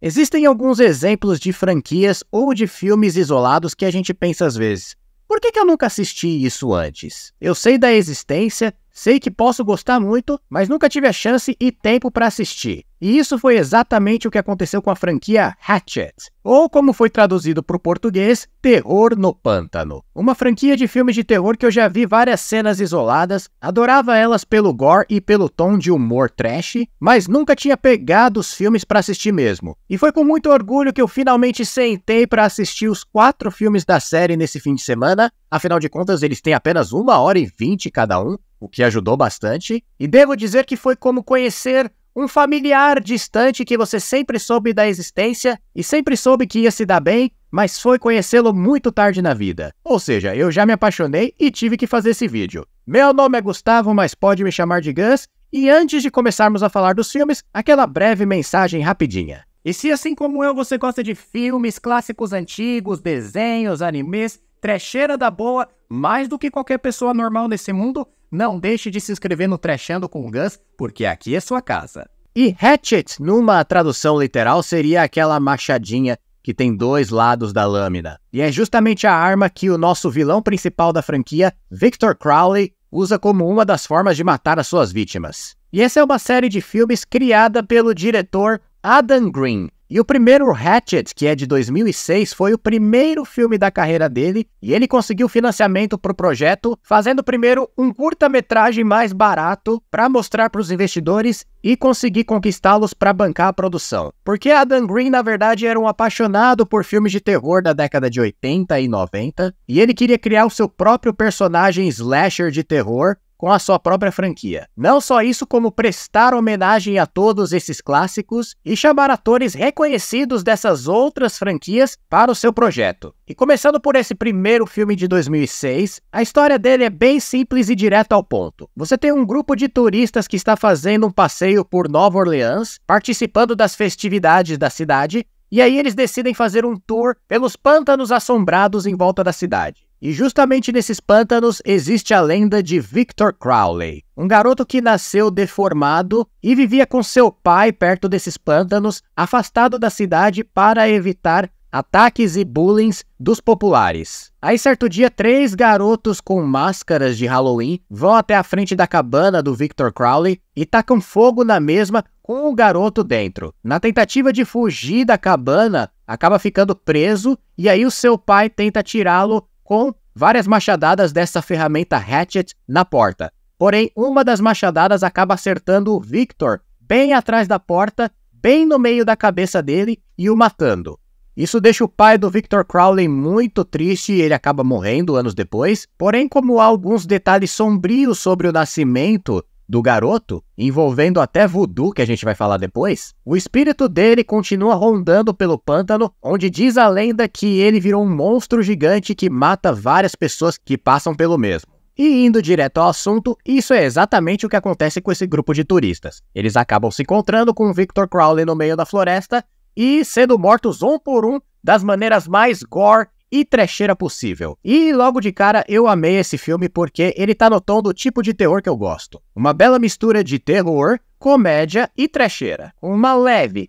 Existem alguns exemplos de franquias ou de filmes isolados que a gente pensa às vezes: por que eu nunca assisti isso antes? Eu sei da existência, sei que posso gostar muito, mas nunca tive a chance e tempo para assistir. E isso foi exatamente o que aconteceu com a franquia Hatchet, ou como foi traduzido para o português, Terror no Pântano. Uma franquia de filmes de terror que eu já vi várias cenas isoladas, adorava elas pelo gore e pelo tom de humor trash, mas nunca tinha pegado os filmes para assistir mesmo. E foi com muito orgulho que eu finalmente sentei para assistir os 4 filmes da série nesse fim de semana. Afinal de contas, eles têm apenas 1h20 cada um, o que ajudou bastante. E devo dizer que foi como conhecer um familiar distante que você sempre soube da existência e sempre soube que ia se dar bem, mas foi conhecê-lo muito tarde na vida. Ou seja, eu já me apaixonei e tive que fazer esse vídeo. Meu nome é Gustavo, mas pode me chamar de Gus. E antes de começarmos a falar dos filmes, aquela breve mensagem rapidinha. E se assim como eu você gosta de filmes, clássicos antigos, desenhos, animes, trecheira da boa, mais do que qualquer pessoa normal nesse mundo, não deixe de se inscrever no Trechando com o Gus, porque aqui é sua casa. E Hatchet, numa tradução literal, seria aquela machadinha que tem 2 lados da lâmina. E é justamente a arma que o nosso vilão principal da franquia, Victor Crowley, usa como uma das formas de matar as suas vítimas. E essa é uma série de filmes criada pelo diretor Adam Green. E o primeiro Hatchet, que é de 2006, foi o primeiro filme da carreira dele, e ele conseguiu financiamento para o projeto, fazendo primeiro um curta-metragem mais barato para mostrar para os investidores e conseguir conquistá-los para bancar a produção. Porque Adam Green, na verdade, era um apaixonado por filmes de terror da década de 80 e 90, e ele queria criar o seu próprio personagem slasher de terror, com a sua própria franquia. Não só isso, como prestar homenagem a todos esses clássicos e chamar atores reconhecidos dessas outras franquias para o seu projeto. E começando por esse primeiro filme de 2006, a história dele é bem simples e direto ao ponto. Você tem um grupo de turistas que está fazendo um passeio por Nova Orleans, participando das festividades da cidade, e aí eles decidem fazer um tour pelos pântanos assombrados em volta da cidade. E justamente nesses pântanos existe a lenda de Victor Crowley, um garoto que nasceu deformado e vivia com seu pai perto desses pântanos, afastado da cidade para evitar ataques e bullying dos populares. Aí certo dia, 3 garotos com máscaras de Halloween vão até a frente da cabana do Victor Crowley e tacam fogo na mesma com o garoto dentro. Na tentativa de fugir da cabana, acaba ficando preso e aí o seu pai tenta tirá-lo com várias machadadas dessa ferramenta Hatchet na porta. Porém, uma das machadadas acaba acertando o Victor bem atrás da porta, bem no meio da cabeça dele e o matando. Isso deixa o pai do Victor Crowley muito triste e ele acaba morrendo anos depois. Porém, como há alguns detalhes sombrios sobre o nascimento do garoto, envolvendo até voodoo, que a gente vai falar depois, o espírito dele continua rondando pelo pântano, onde diz a lenda que ele virou um monstro gigante que mata várias pessoas que passam pelo mesmo. E indo direto ao assunto, isso é exatamente o que acontece com esse grupo de turistas. Eles acabam se encontrando com o Victor Crowley no meio da floresta e sendo mortos um por um das maneiras mais gore e trecheira possível. E logo de cara eu amei esse filme porque ele tá no tom do tipo de terror que eu gosto. Uma bela mistura de terror, comédia e trecheira. Uma leve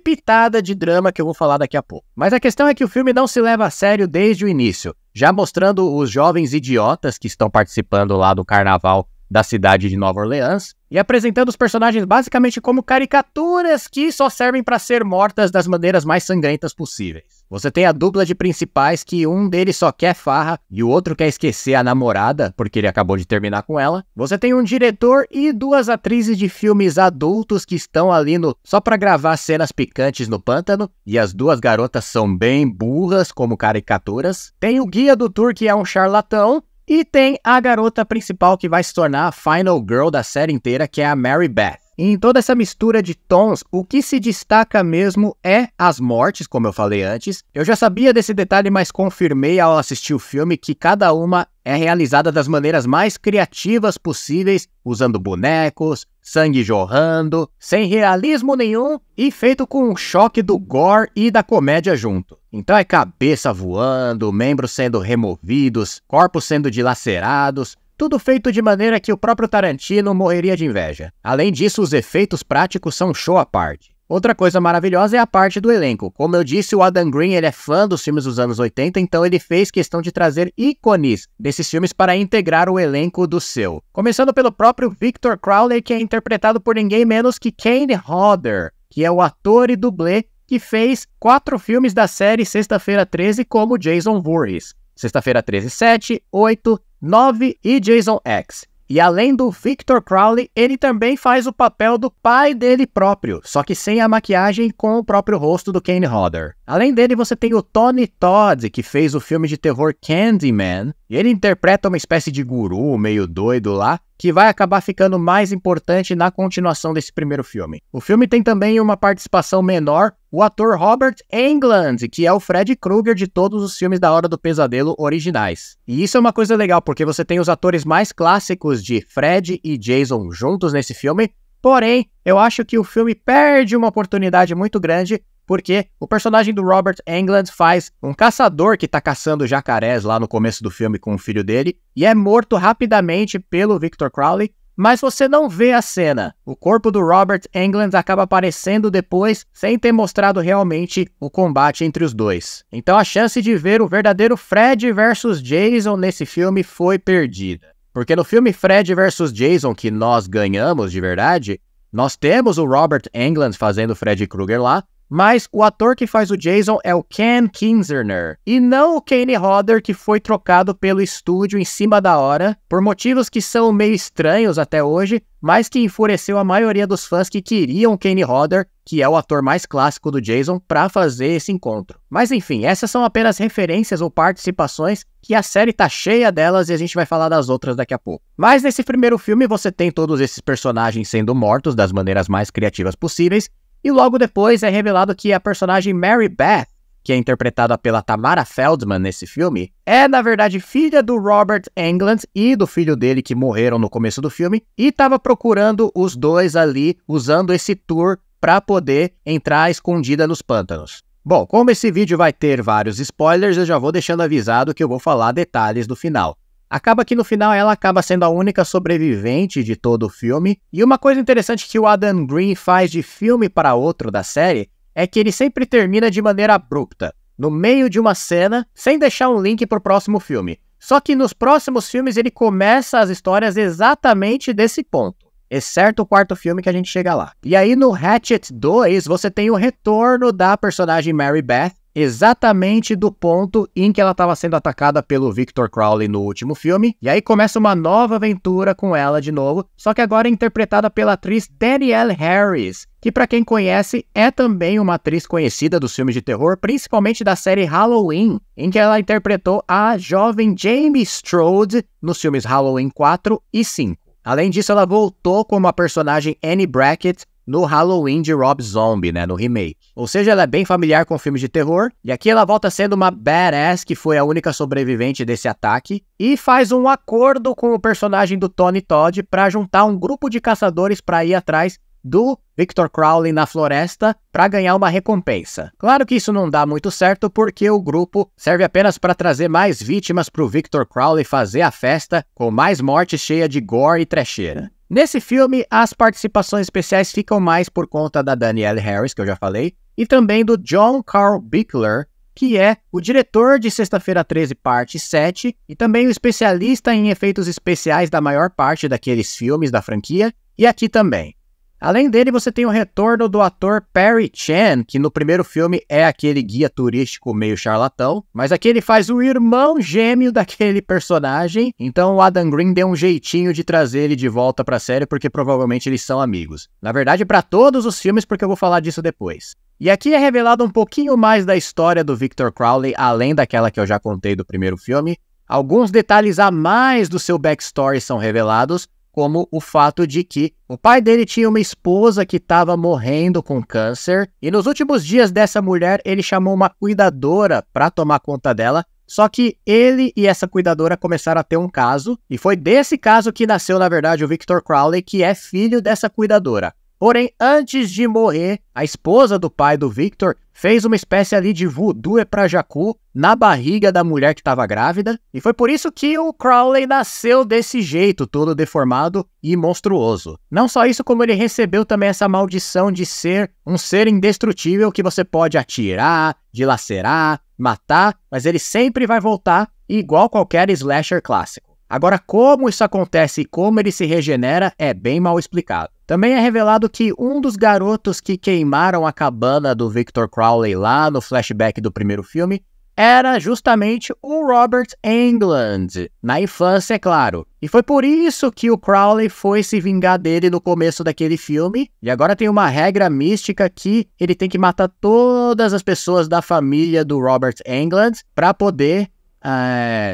pitada de drama que eu vou falar daqui a pouco. Mas a questão é que o filme não se leva a sério desde o início, já mostrando os jovens idiotas que estão participando lá do carnaval da cidade de Nova Orleans, e apresentando os personagens basicamente como caricaturas que só servem para ser mortas das maneiras mais sangrentas possíveis. Você tem a dupla de principais que um deles só quer farra e o outro quer esquecer a namorada porque ele acabou de terminar com ela. Você tem um diretor e 2 atrizes de filmes adultos que estão ali só para gravar cenas picantes no pântano, e as 2 garotas são bem burras como caricaturas. Tem o guia do tour que é um charlatão, e tem a garota principal que vai se tornar a final girl da série inteira, que é a Mary Beth. E em toda essa mistura de tons, o que se destaca mesmo é as mortes, como eu falei antes. Eu já sabia desse detalhe, mas confirmei ao assistir o filme que cada uma é realizada das maneiras mais criativas possíveis, usando bonecos, sangue jorrando, sem realismo nenhum e feito com um choque do gore e da comédia junto. Então é cabeça voando, membros sendo removidos, corpos sendo dilacerados, tudo feito de maneira que o próprio Tarantino morreria de inveja. Além disso, os efeitos práticos são show à parte. Outra coisa maravilhosa é a parte do elenco. Como eu disse, o Adam Green ele é fã dos filmes dos anos 80, então ele fez questão de trazer ícones desses filmes para integrar o elenco do seu. Começando pelo próprio Victor Crowley, que é interpretado por ninguém menos que Kane Hodder, que é o ator e dublê que fez 4 filmes da série Sexta-feira 13 como Jason Voorhees. Sexta-feira 13, 7, 8, 9 e Jason X. E além do Victor Crowley, ele também faz o papel do pai dele próprio, só que sem a maquiagem com o próprio rosto do Kane Hodder. Além dele, você tem o Tony Todd, que fez o filme de terror Candyman, e ele interpreta uma espécie de guru meio doido lá, que vai acabar ficando mais importante na continuação desse primeiro filme. O filme tem também uma participação menor, o ator Robert Englund, que é o Freddy Krueger de todos os filmes da Hora do Pesadelo originais. E isso é uma coisa legal, porque você tem os atores mais clássicos de Freddy e Jason juntos nesse filme, porém, eu acho que o filme perde uma oportunidade muito grande, porque o personagem do Robert Englund faz um caçador que tá caçando jacarés lá no começo do filme com o filho dele, e é morto rapidamente pelo Victor Crowley, mas você não vê a cena. O corpo do Robert Englund acaba aparecendo depois, sem ter mostrado realmente o combate entre os dois. Então a chance de ver o verdadeiro Fred versus Jason nesse filme foi perdida. Porque no filme Fred versus Jason, que nós ganhamos de verdade, nós temos o Robert Englund fazendo o Freddy Krueger lá, mas o ator que faz o Jason é o Ken Kinzner, e não o Kane Hodder, que foi trocado pelo estúdio em cima da hora, por motivos que são meio estranhos até hoje, mas que enfureceu a maioria dos fãs que queriam o Kane Hodder, que é o ator mais clássico do Jason, para fazer esse encontro. Mas enfim, essas são apenas referências ou participações, que a série tá cheia delas e a gente vai falar das outras daqui a pouco. Mas nesse primeiro filme você tem todos esses personagens sendo mortos das maneiras mais criativas possíveis, e logo depois é revelado que a personagem Mary Beth, que é interpretada pela Tamara Feldman nesse filme, é na verdade filha do Robert Englund e do filho dele que morreram no começo do filme, e estava procurando os dois ali usando esse tour para poder entrar escondida nos pântanos. Bom, como esse vídeo vai ter vários spoilers, eu já vou deixando avisado que eu vou falar detalhes do final. Acaba que no final ela acaba sendo a única sobrevivente de todo o filme, e uma coisa interessante que o Adam Green faz de filme para outro da série é que ele sempre termina de maneira abrupta, no meio de uma cena, sem deixar um link para o próximo filme. Só que nos próximos filmes ele começa as histórias exatamente desse ponto, exceto o quarto filme que a gente chega lá. E aí no Hatchet 2 você tem o retorno da personagem Mary Beth, exatamente do ponto em que ela estava sendo atacada pelo Victor Crowley no último filme, e aí começa uma nova aventura com ela de novo, só que agora é interpretada pela atriz Danielle Harris, que para quem conhece é também uma atriz conhecida dos filmes de terror, principalmente da série Halloween, em que ela interpretou a jovem Jamie Strode nos filmes Halloween 4 e 5. Além disso, ela voltou como a personagem Annie Brackett no Halloween de Rob Zombie, no remake. Ou seja, ela é bem familiar com filmes de terror, e aqui ela volta sendo uma badass que foi a única sobrevivente desse ataque, e faz um acordo com o personagem do Tony Todd para juntar um grupo de caçadores para ir atrás do Victor Crowley na floresta para ganhar uma recompensa. Claro que isso não dá muito certo porque o grupo serve apenas para trazer mais vítimas para o Victor Crowley fazer a festa com mais morte cheia de gore e trecheira. Nesse filme, as participações especiais ficam mais por conta da Danielle Harris, que eu já falei, e também do John Carl Bickler, que é o diretor de Sexta-feira 13 parte 7, e também o especialista em efeitos especiais da maior parte daqueles filmes da franquia, e aqui também. Além dele, você tem o retorno do ator Perry Chan, que no primeiro filme é aquele guia turístico meio charlatão, mas aqui ele faz o irmão gêmeo daquele personagem, então o Adam Green deu um jeitinho de trazer ele de volta pra série, porque provavelmente eles são amigos. Na verdade, para todos os filmes, porque eu vou falar disso depois. E aqui é revelado um pouquinho mais da história do Victor Crowley, além daquela que eu já contei do primeiro filme. Alguns detalhes a mais do seu backstory são revelados, como o fato de que o pai dele tinha uma esposa que estava morrendo com câncer, e nos últimos dias dessa mulher ele chamou uma cuidadora para tomar conta dela, só que ele e essa cuidadora começaram a ter um caso, e foi desse caso que nasceu na verdade o Victor Crowley, que é filho dessa cuidadora. Porém, antes de morrer, a esposa do pai do Victor fez uma espécie ali de voodoo pra Jacu na barriga da mulher que estava grávida, e foi por isso que o Crowley nasceu desse jeito, todo deformado e monstruoso. Não só isso, como ele recebeu também essa maldição de ser um ser indestrutível que você pode atirar, dilacerar, matar, mas ele sempre vai voltar igual qualquer slasher clássico. Agora, como isso acontece e como ele se regenera é bem mal explicado. Também é revelado que um dos garotos que queimaram a cabana do Victor Crowley lá no flashback do primeiro filme era justamente o Robert Englund, na infância, é claro. E foi por isso que o Crowley foi se vingar dele no começo daquele filme, e agora tem uma regra mística que ele tem que matar todas as pessoas da família do Robert Englund para poder...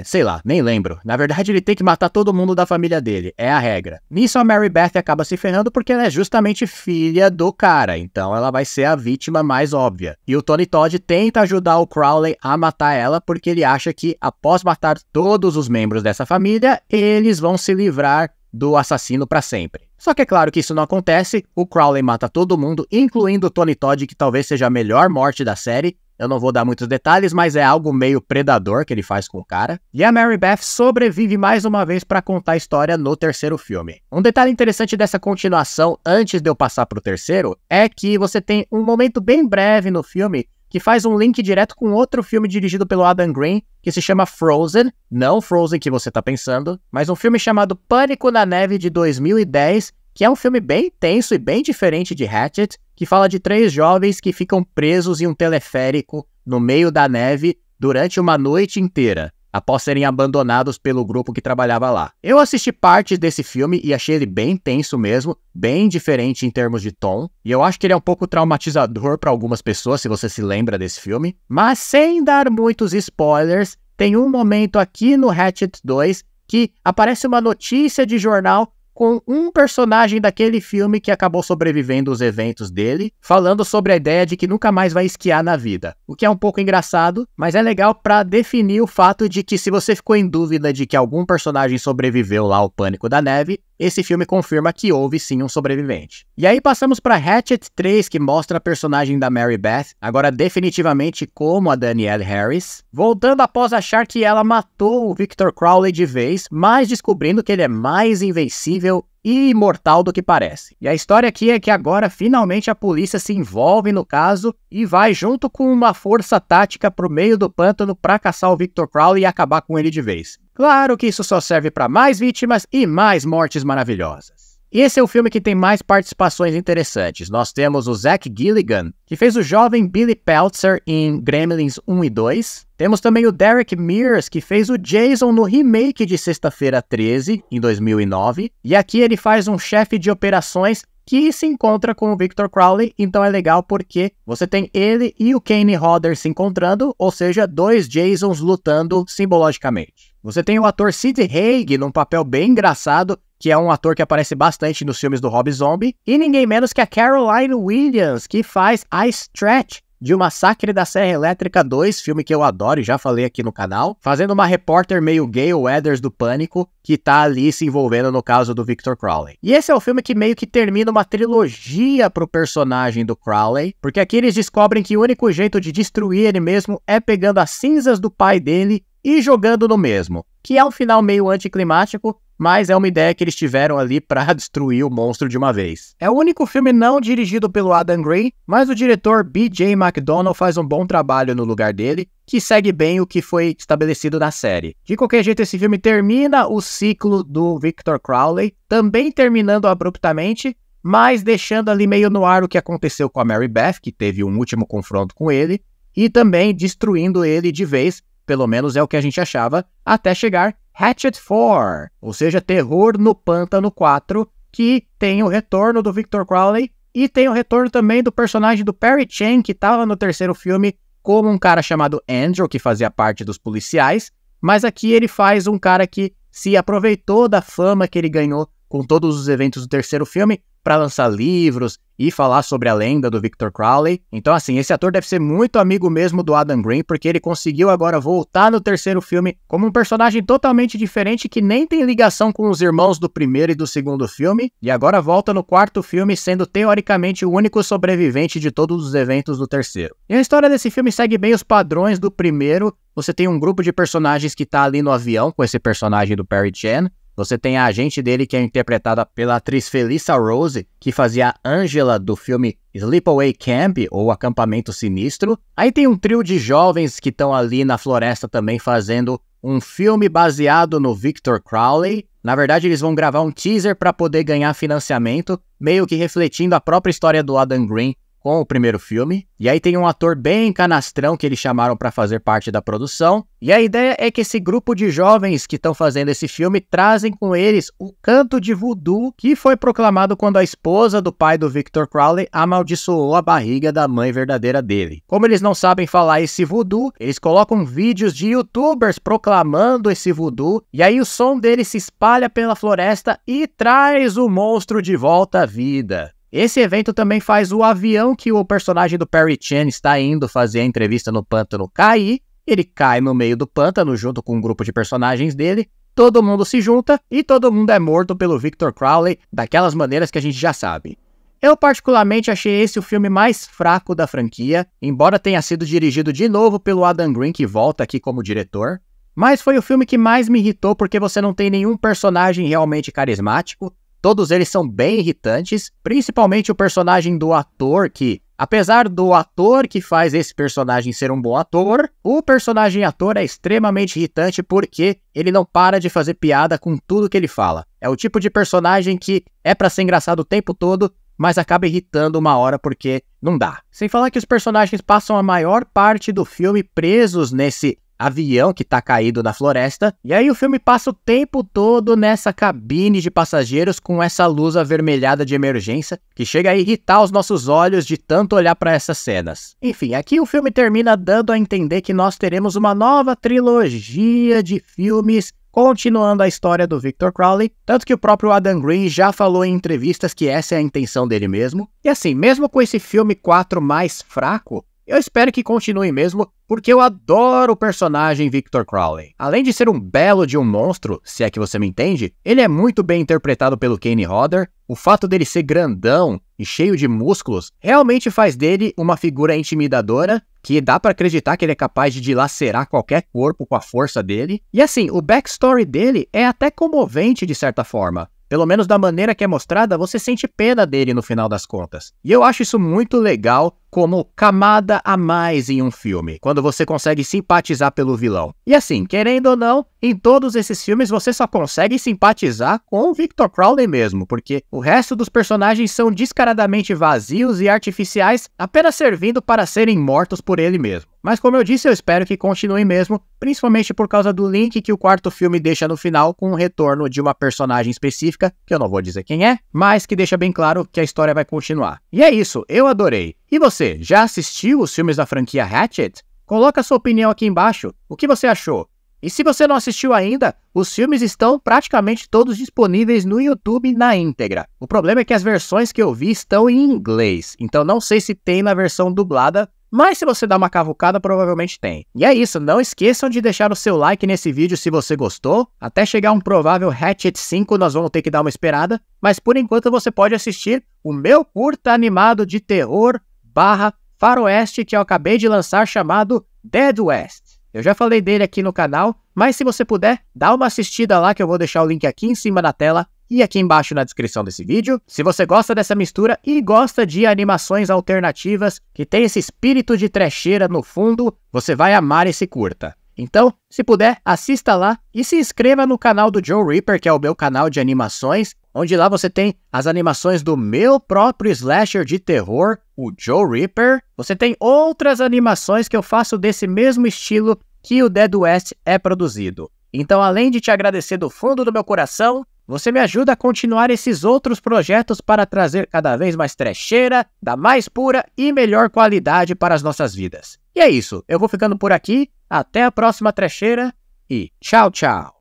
sei lá, nem lembro. Na verdade, ele tem que matar todo mundo da família dele. É a regra. Nisso, a Mary Beth acaba se ferrando porque ela é justamente filha do cara. Então, ela vai ser a vítima mais óbvia. E o Tony Todd tenta ajudar o Crowley a matar ela porque ele acha que, após matar todos os membros dessa família, eles vão se livrar do assassino para sempre. Só que é claro que isso não acontece. O Crowley mata todo mundo, incluindo o Tony Todd, que talvez seja a melhor morte da série. Eu não vou dar muitos detalhes, mas é algo meio predador que ele faz com o cara. E a Mary Beth sobrevive mais uma vez para contar a história no terceiro filme. Um detalhe interessante dessa continuação, antes de eu passar pro terceiro, é que você tem um momento bem breve no filme que faz um link direto com outro filme dirigido pelo Adam Green, que se chama Frozen. Não Frozen que você tá pensando, mas um filme chamado Pânico na Neve de 2010, que é um filme bem tenso e bem diferente de Hatchet, que fala de 3 jovens que ficam presos em um teleférico no meio da neve durante uma noite inteira, após serem abandonados pelo grupo que trabalhava lá. Eu assisti partes desse filme e achei ele bem tenso mesmo, bem diferente em termos de tom, e eu acho que ele é um pouco traumatizador para algumas pessoas, se você se lembra desse filme. Mas sem dar muitos spoilers, tem um momento aqui no Hatchet 2 que aparece uma notícia de jornal com um personagem daquele filme que acabou sobrevivendo aos eventos dele, falando sobre a ideia de que nunca mais vai esquiar na vida. O que é um pouco engraçado, mas é legal pra definir o fato de que se você ficou em dúvida de que algum personagem sobreviveu lá ao Pânico da Neve, esse filme confirma que houve sim um sobrevivente. E aí passamos pra Hatchet 3, que mostra a personagem da Mary Beth, agora definitivamente como a Danielle Harris, voltando após achar que ela matou o Victor Crowley de vez, mas descobrindo que ele é mais invencível e imortal do que parece. E a história aqui é que agora finalmente a polícia se envolve no caso e vai junto com uma força tática pro meio do pântano para caçar o Victor Crowley e acabar com ele de vez. Claro que isso só serve para mais vítimas e mais mortes maravilhosas. E esse é o filme que tem mais participações interessantes. Nós temos o Zach Gilligan, que fez o jovem Billy Peltzer em Gremlins 1 e 2. Temos também o Derek Mears, que fez o Jason no remake de Sexta-feira 13, em 2009. E aqui ele faz um chefe de operações que se encontra com o Victor Crowley, então é legal porque você tem ele e o Kane Hodder se encontrando, ou seja, 2 Jasons lutando simbologicamente. Você tem o ator Sid Haig num papel bem engraçado, que é um ator que aparece bastante nos filmes do Rob Zombie, e ninguém menos que a Caroline Williams, que faz a Stretch de O Massacre da Serra Elétrica 2, filme que eu adoro e já falei aqui no canal, fazendo uma repórter meio Gail Weathers do Pânico, que tá ali se envolvendo no caso do Victor Crowley. E esse é o filme que meio que termina uma trilogia pro personagem do Crowley, porque aqui eles descobrem que o único jeito de destruir ele mesmo é pegando as cinzas do pai dele e jogando no mesmo, que é um final meio anticlimático, mas é uma ideia que eles tiveram ali para destruir o monstro de uma vez. É o único filme não dirigido pelo Adam Green, mas o diretor B.J. McDonnell faz um bom trabalho no lugar dele, que segue bem o que foi estabelecido na série. De qualquer jeito, esse filme termina o ciclo do Victor Crowley, também terminando abruptamente, mas deixando ali meio no ar o que aconteceu com a Mary Beth, que teve um último confronto com ele, e também destruindo ele de vez, pelo menos é o que a gente achava, até chegar Hatchet 4, ou seja, Terror no Pântano 4, que tem o retorno do Victor Crowley e tem o retorno também do personagem do Perry Chen, que estava no terceiro filme como um cara chamado Andrew, que fazia parte dos policiais, mas aqui ele faz um cara que se aproveitou da fama que ele ganhou com todos os eventos do terceiro filme para lançar livros e falar sobre a lenda do Victor Crowley. Então, assim, esse ator deve ser muito amigo mesmo do Adam Green, porque ele conseguiu agora voltar no terceiro filme como um personagem totalmente diferente que nem tem ligação com os irmãos do primeiro e do segundo filme, e agora volta no quarto filme sendo teoricamente o único sobrevivente de todos os eventos do terceiro. E a história desse filme segue bem os padrões do primeiro. Você tem um grupo de personagens que tá ali no avião com esse personagem do Perry Chan. Você tem a agente dele, que é interpretada pela atriz Felissa Rose, que fazia a Angela do filme Sleepaway Camp, ou Acampamento Sinistro. Aí tem um trio de jovens que estão ali na floresta também fazendo um filme baseado no Victor Crowley. Na verdade, eles vão gravar um teaser para poder ganhar financiamento, meio que refletindo a própria história do Adam Green com o primeiro filme. E aí tem um ator bem canastrão que eles chamaram para fazer parte da produção. E a ideia é que esse grupo de jovens que estão fazendo esse filme trazem com eles o canto de voodoo que foi proclamado quando a esposa do pai do Victor Crowley amaldiçoou a barriga da mãe verdadeira dele. Como eles não sabem falar esse voodoo, eles colocam vídeos de youtubers proclamando esse voodoo, e aí o som dele se espalha pela floresta e traz o monstro de volta à vida. Esse evento também faz o avião que o personagem do Perry Chan está indo fazer a entrevista no pântano cair. Ele cai no meio do pântano junto com um grupo de personagens dele. Todo mundo se junta e todo mundo é morto pelo Victor Crowley, daquelas maneiras que a gente já sabe. Eu particularmente achei esse o filme mais fraco da franquia, embora tenha sido dirigido de novo pelo Adam Green, que volta aqui como diretor. Mas foi o filme que mais me irritou porque você não tem nenhum personagem realmente carismático. Todos eles são bem irritantes, principalmente o personagem do ator que, apesar do ator que faz esse personagem ser um bom ator, o personagem ator é extremamente irritante porque ele não para de fazer piada com tudo que ele fala. É o tipo de personagem que é pra ser engraçado o tempo todo, mas acaba irritando uma hora porque não dá. Sem falar que os personagens passam a maior parte do filme presos nesse avião que tá caído na floresta, e aí o filme passa o tempo todo nessa cabine de passageiros com essa luz avermelhada de emergência, que chega a irritar os nossos olhos de tanto olhar para essas cenas. Enfim, aqui o filme termina dando a entender que nós teremos uma nova trilogia de filmes continuando a história do Victor Crowley, tanto que o próprio Adam Green já falou em entrevistas que essa é a intenção dele mesmo. E assim, mesmo com esse filme 4 mais fraco, eu espero que continue mesmo, porque eu adoro o personagem Victor Crowley. Além de ser um belo de um monstro, se é que você me entende, ele é muito bem interpretado pelo Kane Hodder. O fato dele ser grandão e cheio de músculos realmente faz dele uma figura intimidadora, que dá pra acreditar que ele é capaz de dilacerar qualquer corpo com a força dele. E assim, o backstory dele é até comovente de certa forma. Pelo menos da maneira que é mostrada, você sente pena dele no final das contas. E eu acho isso muito legal como camada a mais em um filme, quando você consegue simpatizar pelo vilão. E assim, querendo ou não, em todos esses filmes você só consegue simpatizar com o Victor Crowley mesmo, porque o resto dos personagens são descaradamente vazios e artificiais, apenas servindo para serem mortos por ele mesmo. Mas como eu disse, eu espero que continue mesmo, principalmente por causa do link que o quarto filme deixa no final com o retorno de uma personagem específica, que eu não vou dizer quem é, mas que deixa bem claro que a história vai continuar. E é isso, eu adorei. E você, já assistiu os filmes da franquia Hatchet? Coloca sua opinião aqui embaixo, o que você achou? E se você não assistiu ainda, os filmes estão praticamente todos disponíveis no YouTube na íntegra. O problema é que as versões que eu vi estão em inglês, então não sei se tem na versão dublada, mas se você dá uma cavucada, provavelmente tem. E é isso, não esqueçam de deixar o seu like nesse vídeo se você gostou. Até chegar um provável Hatchet 5, nós vamos ter que dar uma esperada, mas por enquanto você pode assistir o meu curta animado de terror / faroeste que eu acabei de lançar chamado Dead West. Eu já falei dele aqui no canal, mas se você puder, dá uma assistida lá que eu vou deixar o link aqui em cima na tela e aqui embaixo na descrição desse vídeo. Se você gosta dessa mistura e gosta de animações alternativas que tem esse espírito de trecheira no fundo, você vai amar esse curta. Então, se puder, assista lá e se inscreva no canal do Joe Reaper, que é o meu canal de animações, onde lá você tem as animações do meu próprio slasher de terror, o Joe Reaper. Você tem outras animações que eu faço desse mesmo estilo que o Dead West é produzido. Então, além de te agradecer do fundo do meu coração, você me ajuda a continuar esses outros projetos para trazer cada vez mais trecheira, da mais pura e melhor qualidade para as nossas vidas. E é isso, eu vou ficando por aqui, até a próxima trecheira e tchau, tchau!